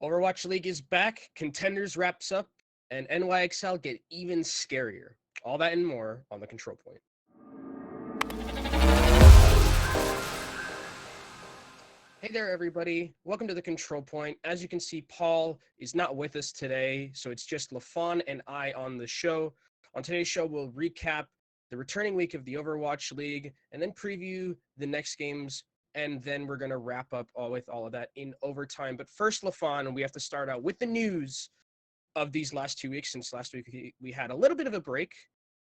Overwatch League is back, Contenders wraps up, and NYXL get even scarier. All that and more on the Control Point. Hey there, everybody. Welcome to the Control Point. As you can see, Paul is not with us today, so it's just LaFawn and I on the show. On today's show, we'll recap the returning week of the Overwatch League and then preview the next games, and then we're going to wrap up with all of that in overtime. But first, LaFawn, we have to start out with the news of these last 2 weeks, since last week we had a little bit of a break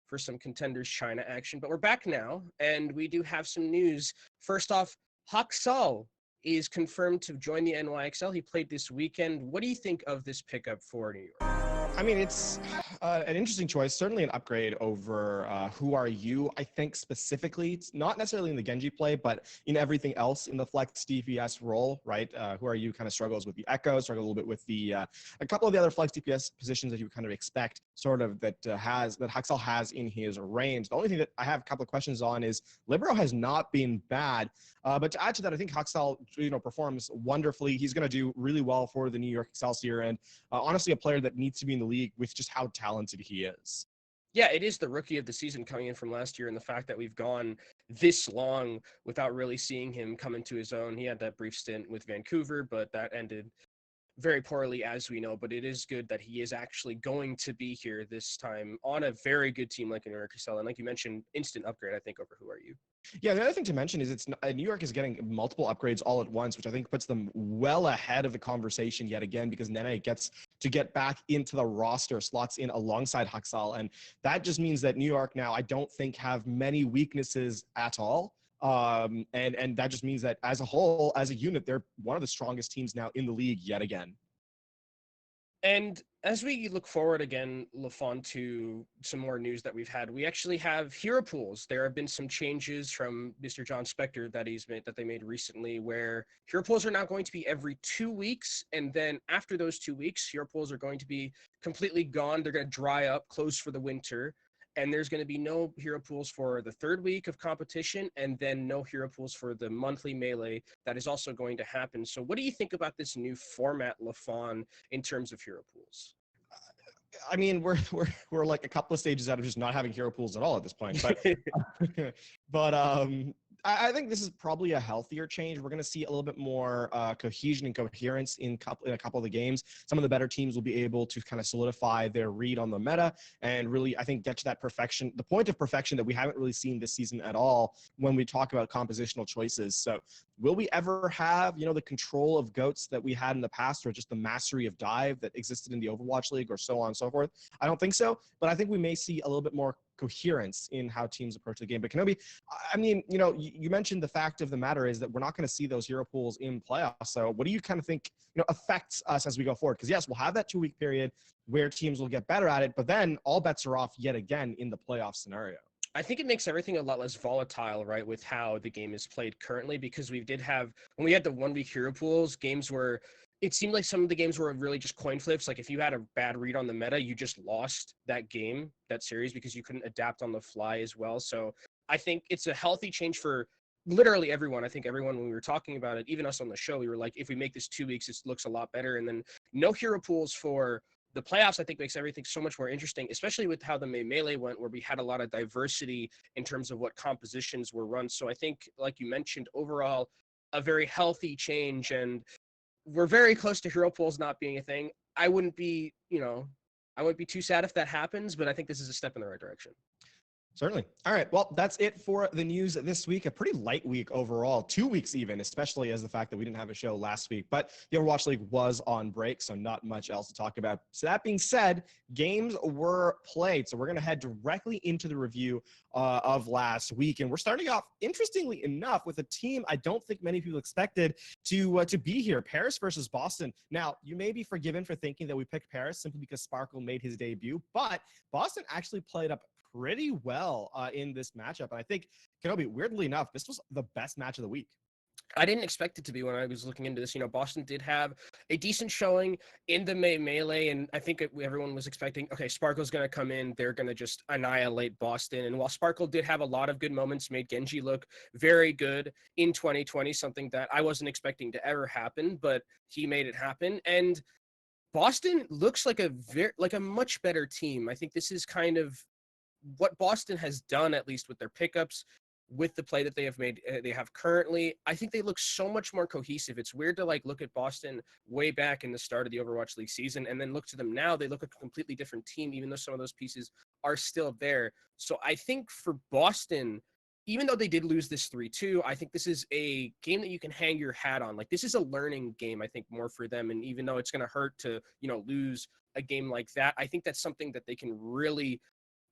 for some Contenders China action, but we're back now, and we do have some news. First off, Haksal is confirmed to join the NYXL. He played this weekend. What do you think of this pickup for New York? I mean, it's an interesting choice, certainly an upgrade over Who Are You. I think specifically, it's not necessarily in the Genji play, but in everything else in the flex DPS role, right? Who Are You kind of struggles with the Echo, struggles a little bit with the a couple of the other flex DPS positions that you would kind of expect, sort of that Haksal has in his range. The only thing that I have a couple of questions on is Libero has not been bad, but to add to that, I think Haksal performs wonderfully. He's going to do really well for the New York Excelsior, and honestly, a player that needs to be in the league with just how talented he is. Yeah, it is the rookie of the season coming in from last year, and the fact that we've gone this long without really seeing him come into his own. He had that brief stint with Vancouver, but that ended very poorly, as we know. But it is good that he is actually going to be here this time on a very good team like New York Excel. And like you mentioned, instant upgrade, I think, over Who Are You. Yeah, the other thing to mention is New York is getting multiple upgrades all at once, which I think puts them well ahead of the conversation yet again, because Nene gets to get back into the roster, slots in alongside Haksal, and that just means that New York now, I don't think, have many weaknesses at all. And that just means that as a whole, as a unit, they're one of the strongest teams now in the league yet again. And as we look forward again, LaFawn, to some more news that we've had, we actually have hero pools. There have been some changes from Mr. John Spector that they made recently, where hero pools are now going to be every 2 weeks, and then after those 2 weeks, hero pools are going to be completely gone. They're going to dry up, close for the winter, and there's going to be no hero pools for the third week of competition, and then no hero pools for the monthly melee that is also going to happen. So what do you think about this new format, LaFawn, in terms of hero pools? I mean, we're like a couple of stages out of just not having hero pools at all at this point, but but I think this is probably a healthier change. We're going to see a little bit more cohesion and coherence in a couple of the games. Some of the better teams will be able to kind of solidify their read on the meta and really, I think, get to that perfection, the point of perfection that we haven't really seen this season at all when we talk about compositional choices. So will we ever have, the control of goats that we had in the past, or just the mastery of dive that existed in the Overwatch League, or so on and so forth? I don't think so, but I think we may see a little bit more coherence in how teams approach the game. But Kenobi, I mean, you mentioned the fact of the matter is that we're not going to see those hero pools in playoffs. So what do you kind of think, affects us as we go forward? Because yes, we'll have that 2-week period where teams will get better at it, but then all bets are off yet again in the playoff scenario. I think it makes everything a lot less volatile, right, with how the game is played currently, because when we had the 1-week hero pools, it seemed like some of the games were really just coin flips. Like if you had a bad read on the meta, you just lost that game, that series, because you couldn't adapt on the fly as well. So I think it's a healthy change for literally everyone. I think everyone, when we were talking about it, even us on the show, we were like, if we make this 2 weeks, it looks a lot better. And then no hero pools for the playoffs, I think, makes everything so much more interesting, especially with how the Melee went, where we had a lot of diversity in terms of what compositions were run. So I think, like you mentioned, overall, a very healthy change, and we're very close to hero pools not being a thing. I wouldn't be too sad if that happens, but I think this is a step in the right direction. Certainly. All right. Well, that's it for the news this week. A pretty light week overall, 2 weeks even, especially as the fact that we didn't have a show last week. But the Overwatch League was on break, so not much else to talk about. So that being said, games were played. So we're going to head directly into the review of last week. And we're starting off, interestingly enough, with a team I don't think many people expected to be here. Paris versus Boston. Now, you may be forgiven for thinking that we picked Paris simply because Sparkle made his debut, but Boston actually played up pretty well in this matchup. And I think, Kenobi, weirdly enough, this was the best match of the week. I didn't expect it to be when I was looking into this. Boston did have a decent showing in the melee, and I think everyone was expecting, okay, Sparkle's going to come in, they're going to just annihilate Boston. And while Sparkle did have a lot of good moments, made Genji look very good in 2020, something that I wasn't expecting to ever happen, but he made it happen. And Boston looks like a much better team. I think this is kind of what Boston has done, at least with their pickups, with the play that they have made, they have currently. I think they look so much more cohesive. It's weird to look at Boston way back in the start of the Overwatch League season and then look to them now. They look like a completely different team, even though some of those pieces are still there. So I think for Boston, even though they did lose this 3-2, I think this is a game that you can hang your hat on. This is a learning game, I think, more for them. And even though it's going to hurt to, lose a game like that, I think that's something that they can really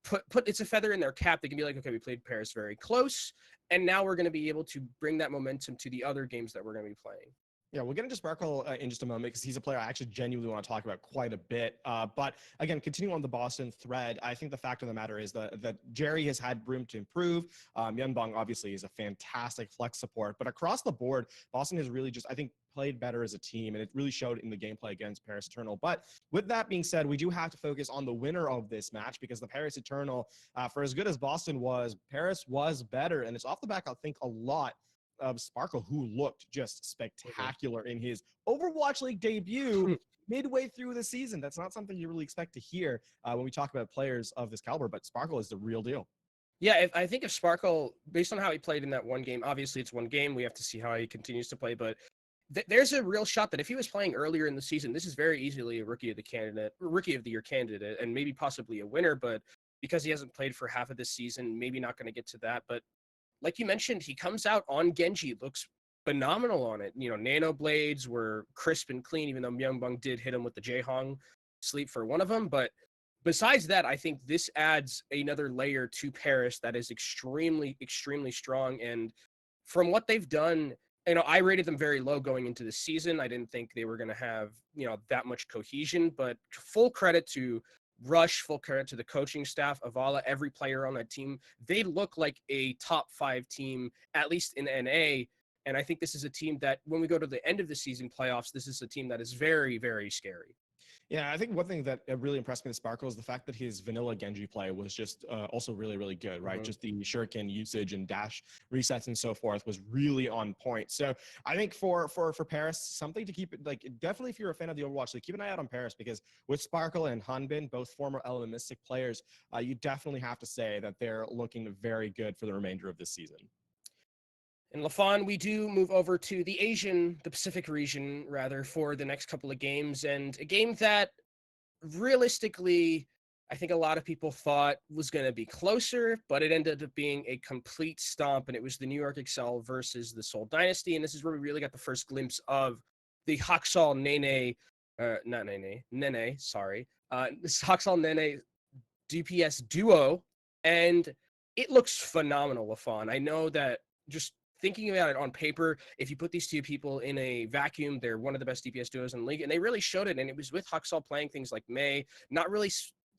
put it's a feather in their cap. They can be like, okay, we played Paris very close, and now we're going to be able to bring that momentum to the other games that we're going to be playing. Yeah, we'll get into Sparkle in just a moment because he's a player I actually genuinely want to talk about quite a bit. But again, continuing on the Boston thread, I think the fact of the matter is that Jerry has had room to improve. Yunbong obviously is a fantastic flex support, but across the board, Boston has really just, I think, played better as a team, and it really showed in the gameplay against Paris Eternal. But with that being said, we do have to focus on the winner of this match because the Paris Eternal, for as good as Boston was, Paris was better, and it's off the back, I think, a lot of Sparkle, who looked just spectacular in his Overwatch League debut midway through the season. That's not something you really expect to hear when we talk about players of this caliber, but Sparkle is the real deal. Yeah, I think if Sparkle, based on how he played in that one game, obviously it's one game, we have to see how he continues to play, but there's a real shot that if he was playing earlier in the season, this is very easily a rookie of the year candidate, and maybe possibly a winner, but because he hasn't played for half of this season, maybe not going to get to that. But like you mentioned, he comes out on Genji, looks phenomenal on it. Nano blades were crisp and clean, even though Myungbong did hit him with the Jaehong sleep for one of them. But besides that, I think this adds another layer to Paris that is extremely, extremely strong. And from what they've done, I rated them very low going into the season. I didn't think they were going to have, that much cohesion, but full credit to Rush, full credit to the coaching staff, Avala, every player on that team. They look like a top 5 team, at least in NA. And I think this is a team that when we go to the end of the season playoffs, this is a team that is very, very scary. Yeah, I think one thing that really impressed me with Sparkle is the fact that his vanilla Genji play was just also really, really good, right? Mm-hmm. Just the shuriken usage and dash resets and so forth was really on point. So I think for Paris, something to keep, definitely if you're a fan of the Overwatch League, keep an eye out on Paris, because with Sparkle and Hanbin, both former Element Mystic players, you definitely have to say that they're looking very good for the remainder of this season. In LaFon, we do move over to the Pacific region, rather, for the next couple of games. And a game that realistically, I think a lot of people thought was going to be closer, but it ended up being a complete stomp. And it was the New York Excel versus the Seoul Dynasty. And this is where we really got the first glimpse of the Haksal Nene, sorry. This Haksal Nene DPS duo. And it looks phenomenal, LaFon. I know that just thinking about it on paper, if you put these two people in a vacuum, they're one of the best DPS duos in the league, and they really showed it. And it was with Haksal playing things like Mei, not really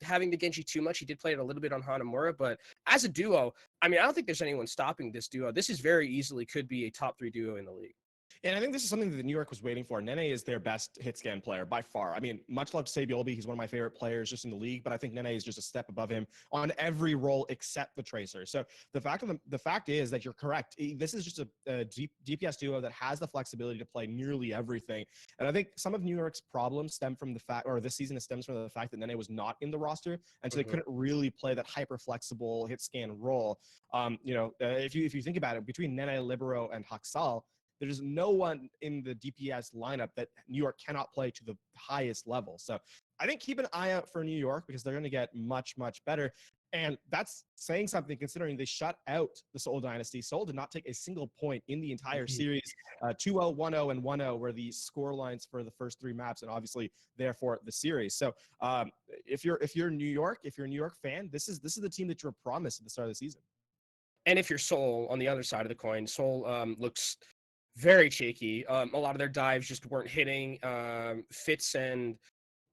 having the Genji too much. He did play it a little bit on Hanamura, but as a duo, I don't think there's anyone stopping this duo. This is very easily could be a top 3 duo in the league. And I think this is something that New York was waiting for. Nene is their best hit scan player by far. Much love to Sabiolbi. He's one of my favorite players just in the league, but I think Nene is just a step above him on every role except the Tracer. So the fact is that you're correct. This is just a DPS duo that has the flexibility to play nearly everything. And I think some of New York's problems stem from the fact, or this season stems from the fact that Nene was not in the roster, and so they couldn't really play that hyper flexible hit scan role. If you think about it, between Nene, Libero, and Haksal, there's no one in the DPS lineup that New York cannot play to the highest level. So I think keep an eye out for New York, because they're going to get much, much better. And that's saying something, considering they shut out the Seoul Dynasty. Seoul did not take a single point in the entire series. 2-0, 1-0, and 1-0 were the score lines for the first 3 maps, and obviously therefore the series. So if you're New York, if you're a New York fan, this is the team that you're promised at the start of the season. And if you're Seoul, on the other side of the coin, Seoul looks very shaky. A lot of their dives just weren't hitting. Fitz and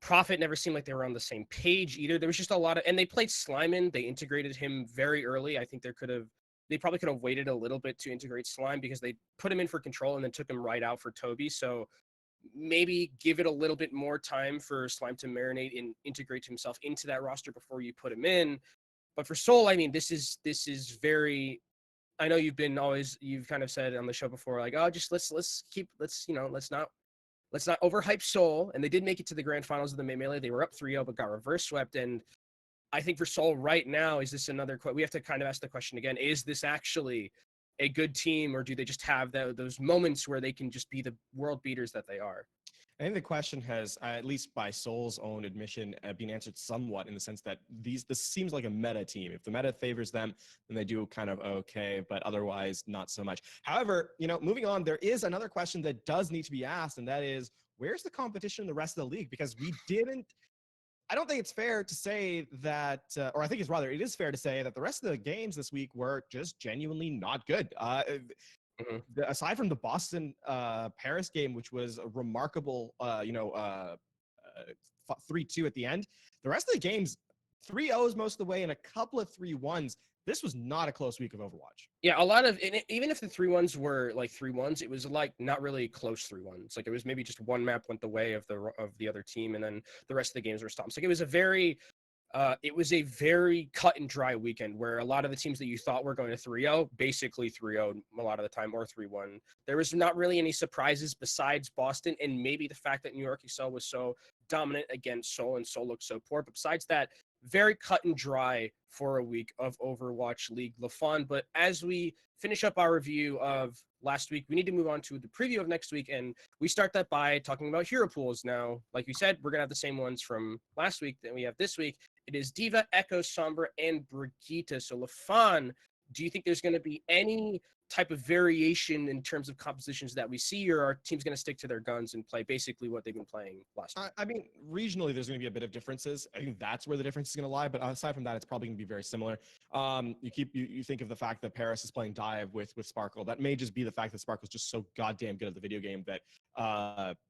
Prophet never seemed like they were on the same page either. There was just a lot of, and they played Slyman. They integrated him very early. I think there could have they probably could have waited a little bit to integrate Slime because they put him in for control and then took him right out for Toby. So maybe give it a little bit more time for Slime to marinate and integrate himself into that roster before you put him in. But for Soul, I mean, this is very. I know you've kind of said on the show before, like, oh, just let's not overhype Seoul. And they did make it to the grand finals of the Melee. They were up 3-0, but got reverse swept. And I think for Seoul right now, is this another? We have to kind of ask the question again: is this actually a good team, or do they just have those moments where they can just be the world beaters that they are? I think the question has, at least by Seoul's own admission, been answered somewhat in the sense that this seems like a meta team. If the meta favors them, then they do kind of okay, but otherwise not so much. However, moving on, there is another question that does need to be asked, and that is, where's the competition in the rest of the league? Because I don't think it's fair to say that, or I think it is fair to say that the rest of the games this week were just genuinely not good. Mm-hmm. Aside from the Boston Paris game, which was a remarkable, 3-2 at the end, the rest of the games, 3-0s most of the way and a couple of 3-1s. This was not a close week of Overwatch. Yeah, a lot of even if the 3-1s were like 3-1s, it was like not really close 3-1s. Like it was maybe just one map went the way of the other team, and then the rest of the games were stops. Like it was a very cut and dry weekend where a lot of the teams that you thought were going to 3-0 basically 3-0 a lot of the time, or 3-1. There was not really any surprises besides Boston and maybe the fact that New York Excel was so dominant against Seoul and Seoul looked so poor. But besides that, very cut and dry for a week of Overwatch League LaFon. But as we finish up our review of last week, we need to move on to the preview of next week. And we start that by talking about hero pools. Now, like you said, we're going to have the same ones from last week that we have this week. It is D.Va, Echo, Sombra, and Brigitte. So LaFon, do you think there's going to be any type of variation in terms of compositions that we see, or are teams going to stick to their guns and play basically what they've been playing last week? I mean, regionally, there's going to be a bit of differences. I think that's where the difference is going to lie. But aside from that, it's probably going to be very similar. You think of the fact that Paris is playing Dive with Sparkle. That may just be the fact that Sparkle's just so goddamn good at the video game that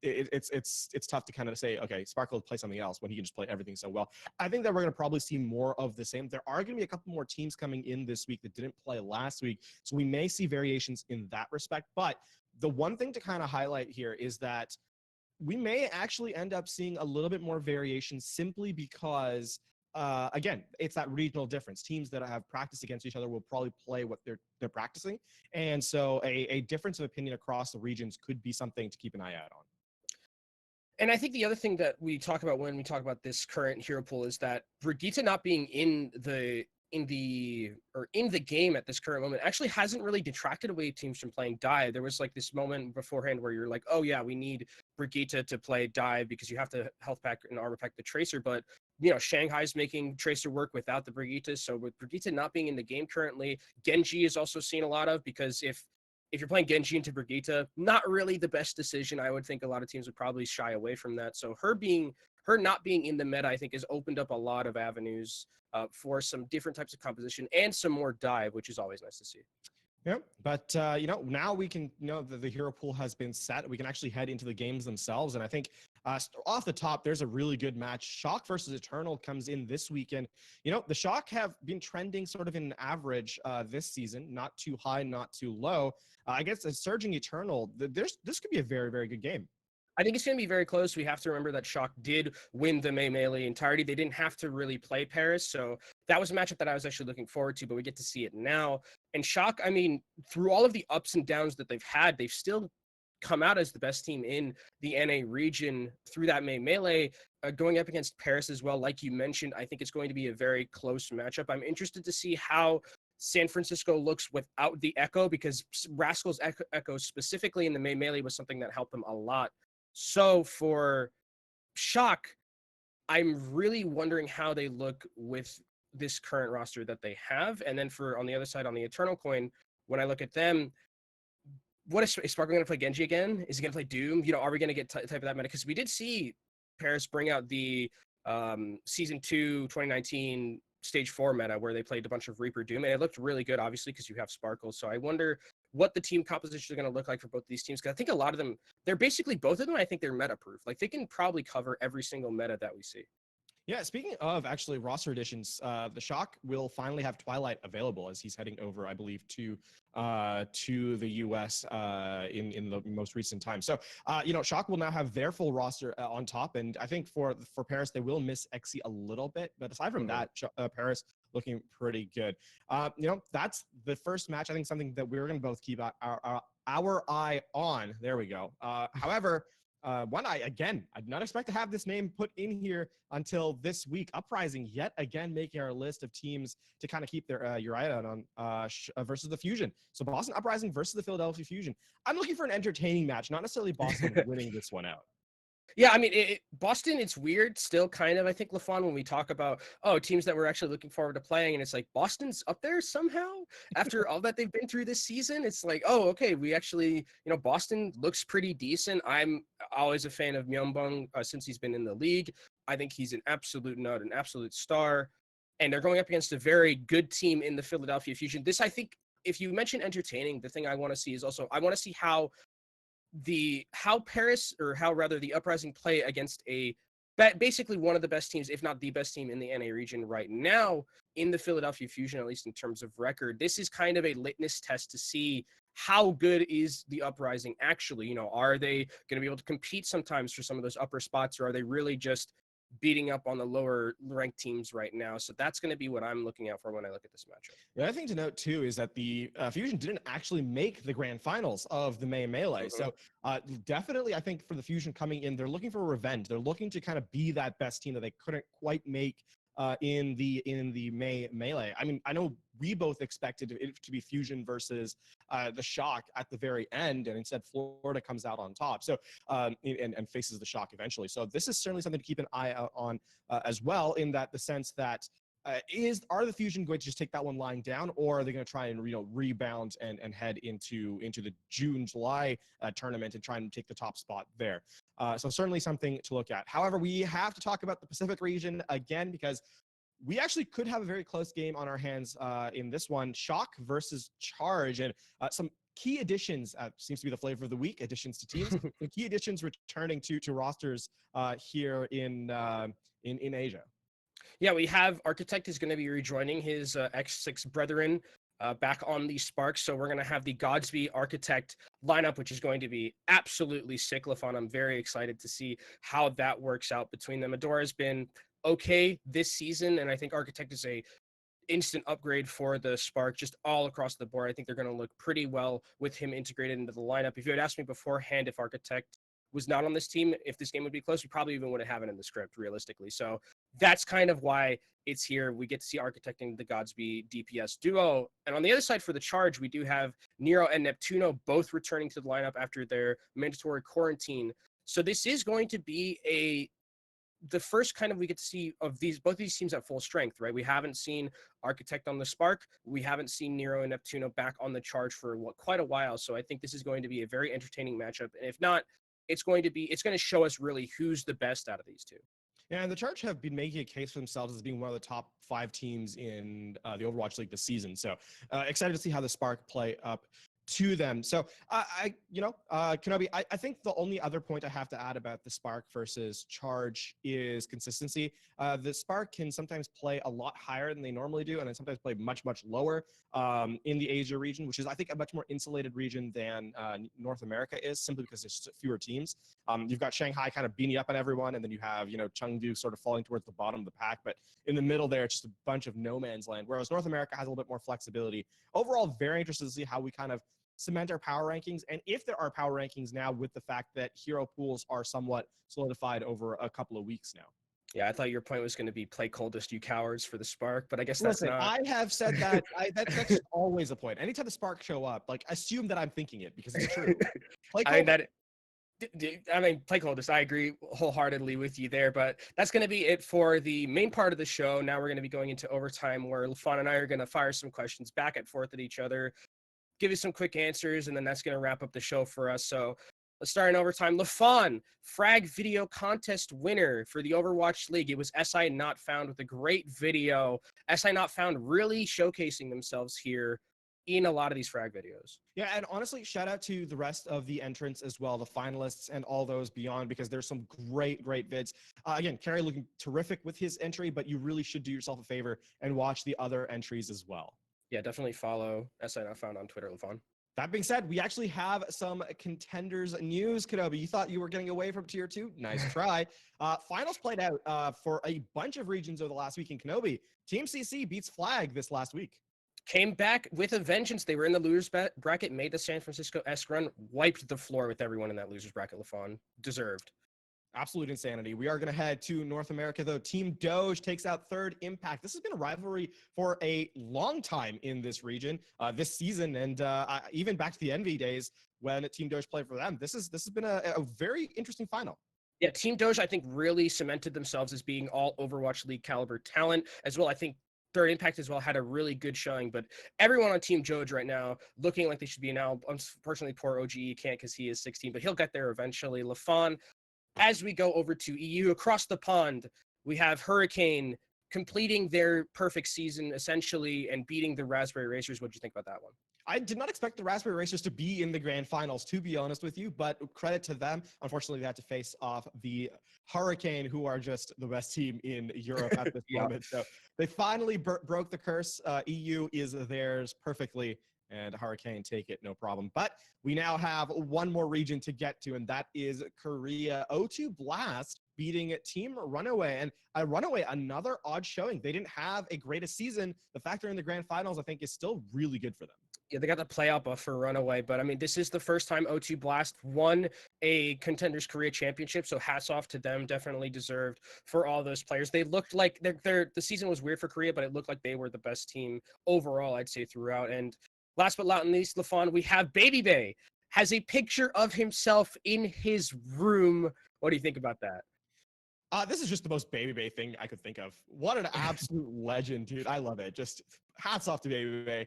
it's tough to kind of say, okay, Sparkle play something else when he can just play everything so well. I think that we're going to probably see more of the same. There are going to be a couple more teams coming in this week that didn't play last week, so we may see variations in that respect. But the one thing to kind of highlight here is that we may actually end up seeing a little bit more variation simply because again, it's that regional difference. Teams that have practiced against each other will probably play what they're practicing, and so a difference of opinion across the regions could be something to keep an eye out on. And I think the other thing that we talk about when we talk about this current hero pool is that Brigitte not being in the game at this current moment actually hasn't really detracted away teams from playing Dive. There was like this moment beforehand where you're like, oh yeah, we need Brigitte to play Dive because you have to health pack and armor pack the Tracer, but Shanghai's making Tracer work without the Brigitte. So with Brigitte not being in the game currently, Genji is also seen a lot of, because if you're playing Genji into Brigitte, not really the best decision. I would think a lot of teams would probably shy away from that. So her not being in the meta, I think, has opened up a lot of avenues for some different types of composition and some more Dive, which is always nice to see. Yeah, but now we can the hero pool has been set. We can actually head into the games themselves, and I think off the top, there's a really good match. Shock versus Eternal comes in this weekend. The Shock have been trending sort of in average this season, not too high, not too low. I guess a surging Eternal, this could be a very, very good game. I think it's going to be very close. We have to remember that Shock did win the Melee entirety. They didn't have to really play Paris, so that was a matchup that I was actually looking forward to, but we get to see it now. And Shock, I mean, through all of the ups and downs that they've had, they've still come out as the best team in the NA region through that Melee, going up against Paris as well. Like you mentioned, I think it's going to be a very close matchup. I'm interested to see how San Francisco looks without the Echo, because Rascal's Echo specifically in the Melee was something that helped them a lot. So for Shock, I'm really wondering how they look with this current roster that they have. And then on the other side, on the Eternal coin, when I look at them, is Sparkle going to play Genji again? Is he going to play Doom? Are we going to get type of that meta? Because we did see Paris bring out the Season 2 2019 Stage 4 meta where they played a bunch of Reaper Doom, and it looked really good, obviously, because you have Sparkle. So I wonder what the team composition is going to look like for both these teams, because I think a lot of them, they're basically, both of them, I think they're meta proof. Like they can probably cover every single meta that we see. Yeah, speaking of actually roster additions, the Shock will finally have Twilight available as he's heading over, I believe, to the US in the most recent time. So Shock will now have their full roster on top, and I think for Paris they will miss Exy a little bit, but aside from that, Paris looking pretty good. That's the first match. I think something that we're going to both keep our eye on. There we go. However. One I did not expect to have this name put in here until this week. Uprising yet again making our list of teams to kind of keep your eye out on versus the Fusion. So Boston Uprising versus the Philadelphia Fusion. I'm looking for an entertaining match, not necessarily Boston winning this one out. Yeah, I mean, Boston, it's weird still, kind of, I think, LaFon, when we talk about, teams that we're actually looking forward to playing, and it's like Boston's up there somehow after all that they've been through this season. It's like, oh, okay, we actually, Boston looks pretty decent. I'm always a fan of Myeonbong since he's been in the league. I think he's an absolute nut, an absolute star. And they're going up against a very good team in the Philadelphia Fusion. This, I think, if you mention entertaining, the thing I want to see is also, I want to see how Paris, or how rather the Uprising, play against basically one of the best teams, if not the best team in the NA region right now in the Philadelphia Fusion, at least in terms of record. This is kind of a litmus test to see how good is the Uprising actually. Are they going to be able to compete sometimes for some of those upper spots, or are they really just beating up on the lower ranked teams right now? So that's going to be what I'm looking out for when I look at this matchup. The other thing to note too is that the Fusion didn't actually make the grand finals of the May Melee. So definitely, I think for the Fusion coming in, they're looking for revenge. They're looking to kind of be that best team that they couldn't quite make in the May Melee. I mean, I know we both expected it to be Fusion versus the Shock at the very end, and instead Florida comes out on top. So and faces the Shock eventually. So this is certainly something to keep an eye out on as well, in that the sense that are the Fusion going to just take that one lying down, or are they going to try and rebound and head into the June-July tournament and try and take the top spot there? So certainly something to look at. However, we have to talk about the Pacific region again, because we actually could have a very close game on our hands in this one. Shock versus Charge, and some key additions seems to be the flavor of the week. Additions to teams, the key additions returning to rosters here in Asia. Yeah, we have Architect is going to be rejoining his X6 brethren back on the Sparks. So we're going to have the Godsby Architect lineup, which is going to be absolutely sick, LaFon. I'm very excited to see how that works out between them. Adora has been okay this season, and I think Architect is a instant upgrade for the Spark just all across the board. I think they're going to look pretty well with him integrated into the lineup. If you had asked me beforehand if Architect was not on this team, if this game would be close, we probably even wouldn't have it in the script, realistically. So that's kind of why it's here. We get to see Architecting the Godsby DPS duo. And on the other side for the Charge, we do have Nero and Neptuno both returning to the lineup after their mandatory quarantine. So this is going to be the first kind of we get to see of both these teams at full strength, right? We haven't seen Architect on the Spark. We haven't seen Nero and Neptuno back on the Charge for quite a while. So I think this is going to be a very entertaining matchup. And if not, it's going to show us really who's the best out of these two. Yeah, and the Charge have been making a case for themselves as being one of the top 5 teams in the Overwatch League this season. So excited to see how the Spark play up to them. So Kenobi, I think the only other point I have to add about the Spark versus Charge is consistency. The Spark can sometimes play a lot higher than they normally do, and then sometimes play much lower in the Asia region, which is, I think, a much more insulated region than North America is, simply because there's fewer teams. You've got Shanghai kind of beating up on everyone, and then you have Chengdu sort of falling towards the bottom of the pack, but in the middle there, it's just a bunch of no man's land, whereas North America has a little bit more flexibility. Overall, very interested to see how we kind of cement our power rankings, and if there are power rankings now, with the fact that hero pools are somewhat solidified over a couple of weeks now. Yeah, I thought your point was going to be play coldest, you cowards, for the Spark, but I guess that's not. I have said that. That's just always a point. Anytime the Spark show up, assume that I'm thinking it, because it's true. Play coldest. Play coldest. I agree wholeheartedly with you there, but that's going to be it for the main part of the show. Now we're going to be going into overtime, where LaFon and I are going to fire some questions back and forth at each other, give you some quick answers, and then that's going to wrap up the show for us. So let's start in overtime. LaFon, Frag Video Contest winner for the Overwatch League. It was SI Not Found with a great video. SI Not Found really showcasing themselves here in a lot of these frag videos. Yeah, and honestly, shout out to the rest of the entrants as well, the finalists and all those beyond, because there's some great, great vids. Again, Kerry looking terrific with his entry, but you really should do yourself a favor and watch the other entries as well. Yeah, definitely follow SI Not Found on Twitter, LaFon. That being said, we actually have some contenders news, Kenobi. You thought you were getting away from tier 2? Nice try. Finals played out for a bunch of regions over the last week in Kenobi. Team CC beats Flag this last week. Came back with a vengeance. They were in the losers bracket, made the San Francisco Esque run, wiped the floor with everyone in that losers bracket, LaFon. Deserved. Absolute insanity. We are going to head to North America, though. Team Doge takes out Third Impact. This has been a rivalry for a long time in this region, this season, and even back to the Envy days when Team Doge played for them. This has been a very interesting final. Yeah, Team Doge, I think, really cemented themselves as being all Overwatch League caliber talent as well. I think Third Impact as well had a really good showing, but everyone on Team Doge right now looking like they should be now. Unfortunately, poor OGE can't because he is 16, but he'll get there eventually. LaFon, as we go over to EU across the pond, we have Hurricane completing their perfect season essentially and beating the Raspberry Racers. What do you think about that one? I did not expect the Raspberry Racers to be in the grand finals, to be honest with you, but credit to them. Unfortunately, they had to face off the Hurricane, who are just the best team in Europe at this moment. So they finally broke the curse. EU is theirs perfectly, and Hurricane take it, no problem. But we now have one more region to get to, and that is Korea. O2 Blast beating Team Runaway. And Runaway, another odd showing. They didn't have a greatest season. The fact they're in the grand finals, I think, is still really good for them. Yeah, they got the playout buff for Runaway, but I mean, this is the first time O2 Blast won a Contenders Korea Championship, so hats off to them. Definitely deserved for all those players. They looked like the season was weird for Korea, but it looked like they were the best team overall, I'd say, throughout. And last but not least, LaFon, we have Baby Bay has a picture of himself in his room. What do you think about that? This is just the most Baby Bay thing I could think of. What an absolute legend, dude. I love it. Just hats off to Baby Bay.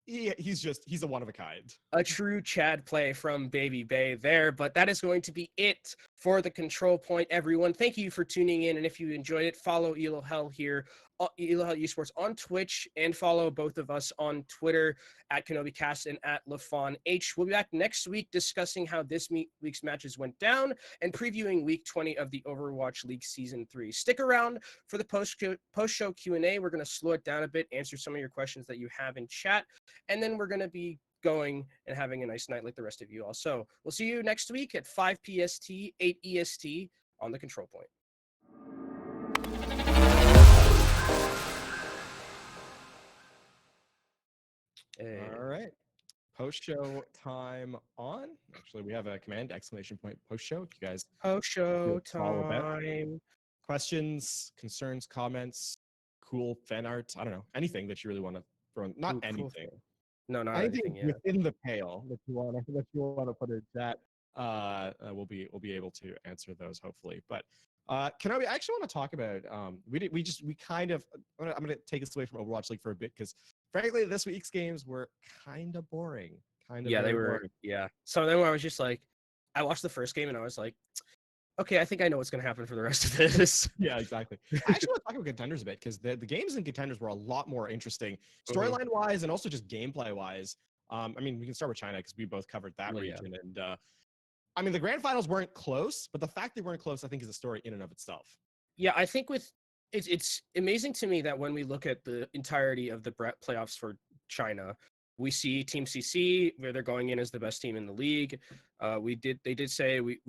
He's a one of a kind. A true Chad play from Baby Bay there, but that is going to be it for the Control Point, everyone. Thank you for tuning in, and if you enjoyed it, follow Elo Hell here, Elo Hell Esports on Twitch, and follow both of us on Twitter at KenobiCast and at LaFon H. We'll be back next week discussing how this week's matches went down and previewing Week 20 of the Overwatch League Season 3. Stick around for the post-show Q&A. We're going to slow it down a bit, answer some of your questions that you have in chat, and then we're going to be going and having a nice night like the rest of you all. So we'll see you next week at 5 PST, 8 EST on the Control Point. Hey. All right. Post-show time on. Actually, we have a command, ! Post-show. If you guys post-show time. Questions, concerns, comments, cool fan art. I don't know. Anything that you really want to throw in. Not anything. Cool. No, not anything. Yeah. Within the pale that you want to put in chat. We'll be able to answer those hopefully. But Kenobi, I actually want to talk about I'm gonna take us away from Overwatch League for a bit because frankly this week's games were kind of boring. They were boring. Yeah. Some of them I was just like, I watched the first game and I was like, okay, I think I know what's gonna happen for the rest of this. Yeah, exactly. I actually want to talk about contenders a bit because the games in contenders were a lot more interesting, storyline wise and also just gameplay wise. I mean, we can start with China because we both covered that region, and I mean, the grand finals weren't close, but the fact they weren't close, I think, is a story in and of itself. Yeah, I think it's amazing to me that when we look at the entirety of the playoffs for China, we see Team CC where they're going in as the best team in the league. They did say we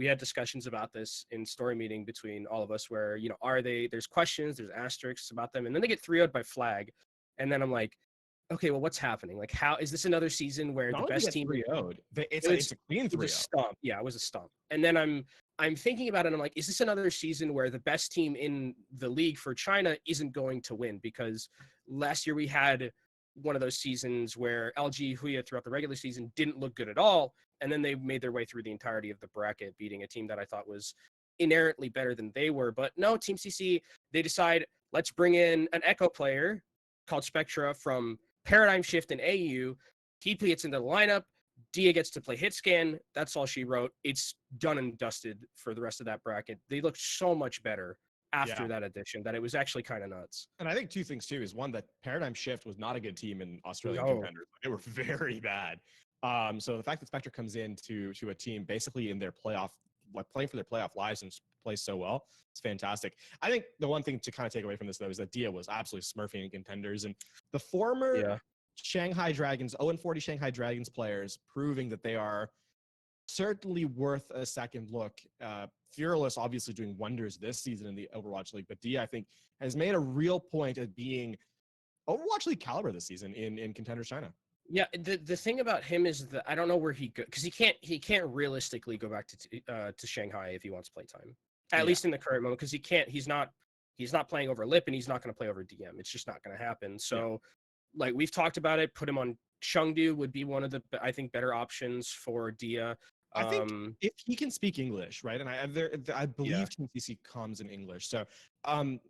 had discussions about this in story meeting between all of us where, there's questions, there's asterisks about them, and then they get 3-0'd by Flag. And then I'm like, okay, well, what's happening? Like, how is this another season where the best team 3-0'd? It's a clean 3-0. Stomp. Yeah, it was a stomp. And then I'm thinking about it. And I'm like, is this another season where the best team in the league for China isn't going to win? Because last year we had one of those seasons where LG Huya throughout the regular season didn't look good at all, and then they made their way through the entirety of the bracket, beating a team that I thought was inherently better than they were. But no, Team CC, they decide, let's bring in an Echo player called Spectra from Paradigm Shift and AU. He gets into the lineup. Dia gets to play hit scan. That's all she wrote. It's done and dusted for the rest of that bracket. They look so much better after Yeah. that addition that it was actually kind of nuts. And I think two things too is one, that Paradigm Shift was not a good team in Australian No. contenders. They were very bad. So the fact that Spectre comes in to a team basically in their playoff, like playing for their playoff lives and plays so well, it's fantastic. I think the one thing to kind of take away from this though is that Dia was absolutely smurfing in contenders, and the former Yeah. Shanghai Dragons, 0-40 Shanghai Dragons players, proving that they are certainly worth a second look. Fearless obviously doing wonders this season in the Overwatch League, but Dia, I think, has made a real point at being Overwatch League caliber this season in Contenders China. Yeah, the thing about him is that I don't know where he go because he can't realistically go back to Shanghai if he wants playtime. At Yeah. least in the current moment, because he's not playing over Lip and he's not going to play over DM. It's just not going to happen. Yeah. So, like we've talked about it, put him on Chengdu would be one of the I think better options for Dia. I think if he can speak English, right? And I Yeah. believe Team CC comes in English. So um,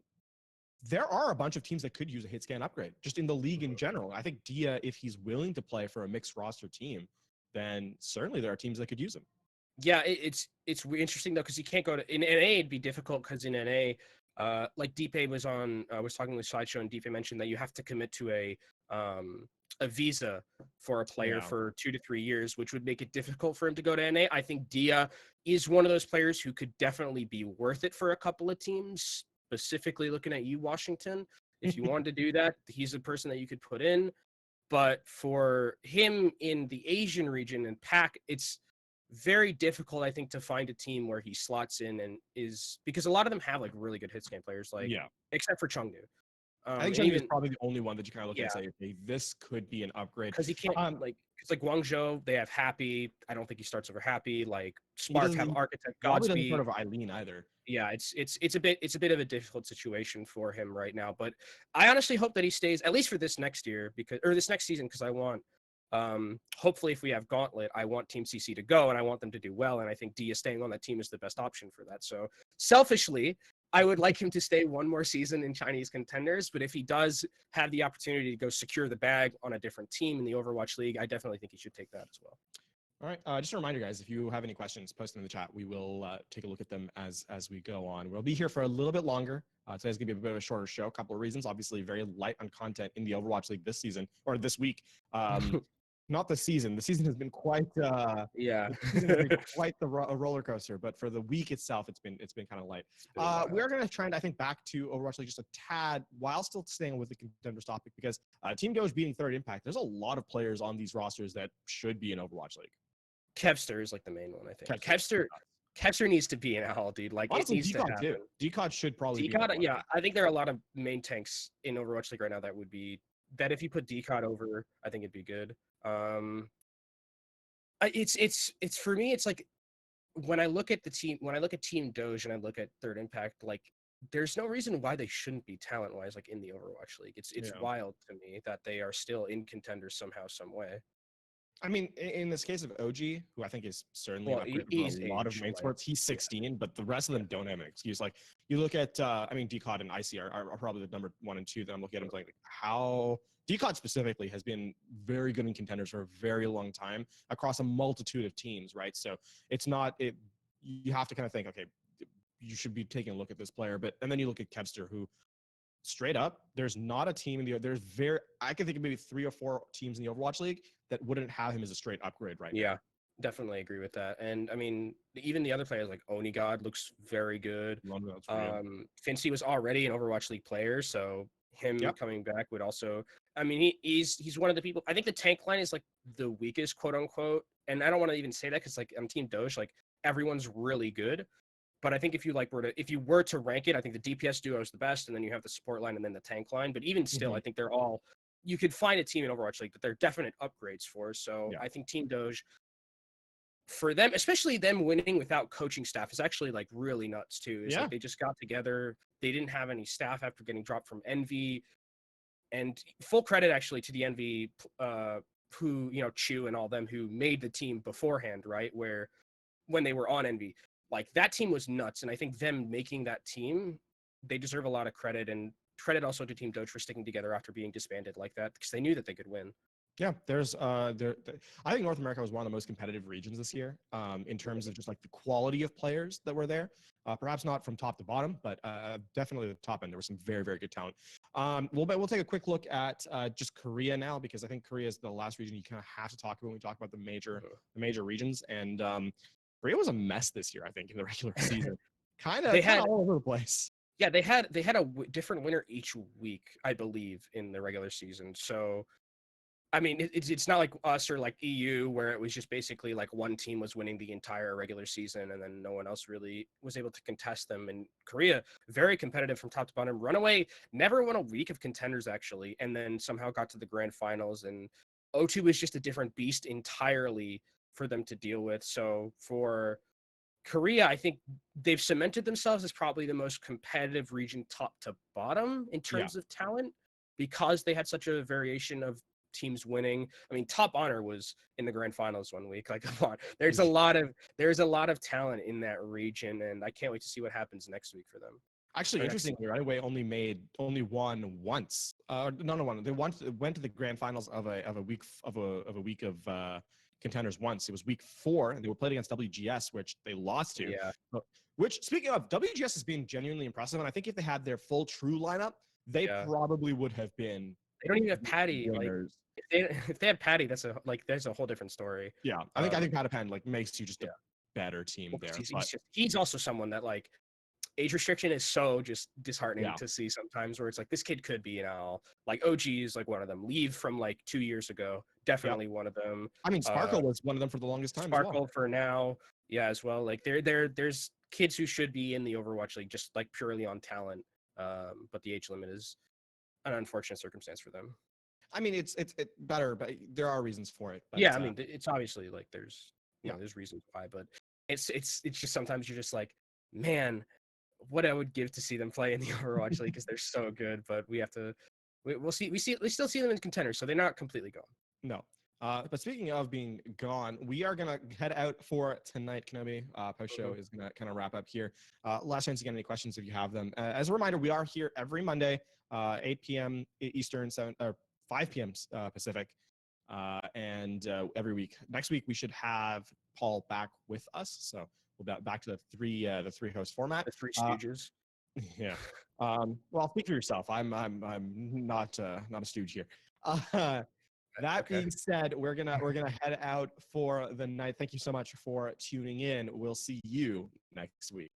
there are a bunch of teams that could use a hit scan upgrade just in the league in general. I think Dia, if he's willing to play for a mixed roster team, then certainly there are teams that could use him. Yeah, it's interesting though because he can't go to in NA. It'd be difficult because in NA, like Deepe was talking with Slideshow and Deepe mentioned that you have to commit to a visa for a player Yeah. for 2 to 3 years, which would make it difficult for him to go to NA. I think Dia is one of those players who could definitely be worth it for a couple of teams. Specifically, looking at you, Washington, if you wanted to do that, he's a person that you could put in. But for him in the Asian region and PAC, it's very difficult, I think, to find a team where he slots in and is because a lot of them have like really good hit scan players, like Yeah. except for Chengdu. I think And Chengdu is even probably the only one that you kind of look at yeah, and say, okay, this could be an upgrade. because he can't Um, like it's like Guangzhou, they have Happy. I don't think he starts over Happy. Like he Spark doesn't. have He Architect probably doesn't Godspeed. start over Eileen either. Yeah, it's a bit of a difficult situation for him right now. But I honestly hope that he stays at least for this next year this next season because I want hopefully if we have Gauntlet, I want Team CC to go and I want them to do well. And I think Dia staying on that team is the best option for that. So selfishly, I would like him to stay one more season in Chinese contenders. But if he does have the opportunity to go secure the bag on a different team in the Overwatch League, I definitely think he should take that as well. All right. Just a reminder, guys, if you have any questions, post them in the chat. We will take a look at them as we go on. We'll be here for a little bit longer. Today's going to be a bit of a shorter show. A couple of reasons. Obviously, very light on content in the Overwatch League this season or this week. Not the season. The season has been quite. Yeah. The season has been quite a roller coaster. But for the week itself, it's been kind of light. We are going to trend, I think, back to Overwatch League just a tad while still staying with the contenders topic because Team Doge beating Third Impact. There's a lot of players on these rosters that should be in Overwatch League. Kevster is like the main one, I think. Kevster needs to be an owl, dude. Like honestly, it needs to happen. too. Decod should probably Decod, be. yeah, I think there are a lot of main tanks in Overwatch League right now that would be that if you put Decod over, I think it'd be good. It's for me, it's like when I look at Team Doge and I look at Third Impact, like there's no reason why they shouldn't be talent wise like in the Overwatch League. It's wild to me that they are still in contenders somehow, some way. I mean, in this case of OG, who I think is certainly an upgrade for a lot of main sports, he's 16, but the rest of them don't have an excuse. Like you look at, I mean, Decod and IC are probably the number 1 and 2 that I'm looking at. I'm like, how Decod specifically has been very good in contenders for a very long time across a multitude of teams, right? So it's not it. You have to kind of think, okay, you should be taking a look at this player, and then you look at Kevster, who straight up, there's not a team in the I can think of maybe 3 or 4 teams in the Overwatch League that wouldn't have him as a straight upgrade right now. Yeah, definitely agree with that. And I mean, even the other players like Onigod looks very good. Fincy was already an Overwatch League player, so him coming back would also. I mean, he's one of the people. I think the tank line is like the weakest, quote unquote. And I don't want to even say that because like I'm Team Doge, like everyone's really good. But I think if you were to rank it, I think the DPS duo is the best, and then you have the support line and then the tank line. But even still, I think they're all. You could find a team in Overwatch League that they're definite upgrades for. So I think Team Doge, for them, especially them winning without coaching staff, is actually like really nuts too. Like they just got together. They didn't have any staff after getting dropped from Envy, and full credit actually to the Envy, who Chu and all them who made the team beforehand, right? Where when they were on Envy. Like that team was nuts, and I think them making that team, they deserve a lot of credit, and credit also to Team Doge for sticking together after being disbanded like that because they knew that they could win. Yeah, there's I think North America was one of the most competitive regions this year, in terms of just like the quality of players that were there. Perhaps not from top to bottom, but definitely the top end. There was some very, very good talent. We'll take a quick look at just Korea now, because I think Korea is the last region you kind of have to talk about when we talk about the major regions. And Korea was a mess this year, I think, in the regular season. Kind They of had all over the place. Yeah, they had a different winner each week, I believe, in the regular season. So I mean, it's not like us or like EU where it was just basically like one team was winning the entire regular season and then no one else really was able to contest them. And Korea, very competitive from top to bottom. Runaway never won a week of contenders actually, and then somehow got to the grand finals. And O2 is just a different beast entirely for them to deal with. So for Korea, I think they've cemented themselves as probably the most competitive region top to bottom in Yeah. terms of talent because they had such a variation of teams winning. I mean, Top Honor was in the grand finals one week. Like, come on, there's a lot of talent in that region, and I can't wait to see what happens next week for them. Actually, interestingly, right away, only won once. No, one. They went to the grand finals of a week of contenders once. It was week 4, and they were played against WGS, which they lost to. Yeah, Which, speaking of, WGS has been genuinely impressive, and I think if they had their full true lineup, they yeah. probably would have been They don't even have Patty. Like, winners. if they have Patty, that's a whole different story. Yeah, I think Patapan like makes you just Yeah, a better team well, 'cause there. he's But he's also someone that like age restriction is so just disheartening yeah, to see sometimes where it's like this kid could be like OG is like one of them. Leave from like 2 years ago, yep. definitely one of them. I mean, Uh Sparkle was one of them for the longest time as well. Sparkle for now, yeah, as well. Like there's kids who should be in the Overwatch League just like purely on talent. But the age limit is an unfortunate circumstance for them. I mean, it's better, but there are reasons for it. But Yeah, I mean it's obviously like there's yeah, there's reasons why, but it's just sometimes you're just like, man, what I would give to see them play in the Overwatch League because they're so good. But we'll see. We still see them in contenders, so they're not completely gone. no. But speaking of being gone, we are gonna head out for tonight, Kenobi. Post show is gonna kind of wrap up here. Last chance to get any questions if you have them. As a reminder, we are here every Monday, 8 p.m. Eastern, 5 p.m. Pacific, and every week. Next week we should have Paul back with us, so we'll be back to the three host format. The Three Stooges. Yeah. Well, speak for yourself. I'm not not a stooge here. Uh, that Okay. being said, we're gonna head out for the night. Thank you so much for tuning in. We'll see you next week.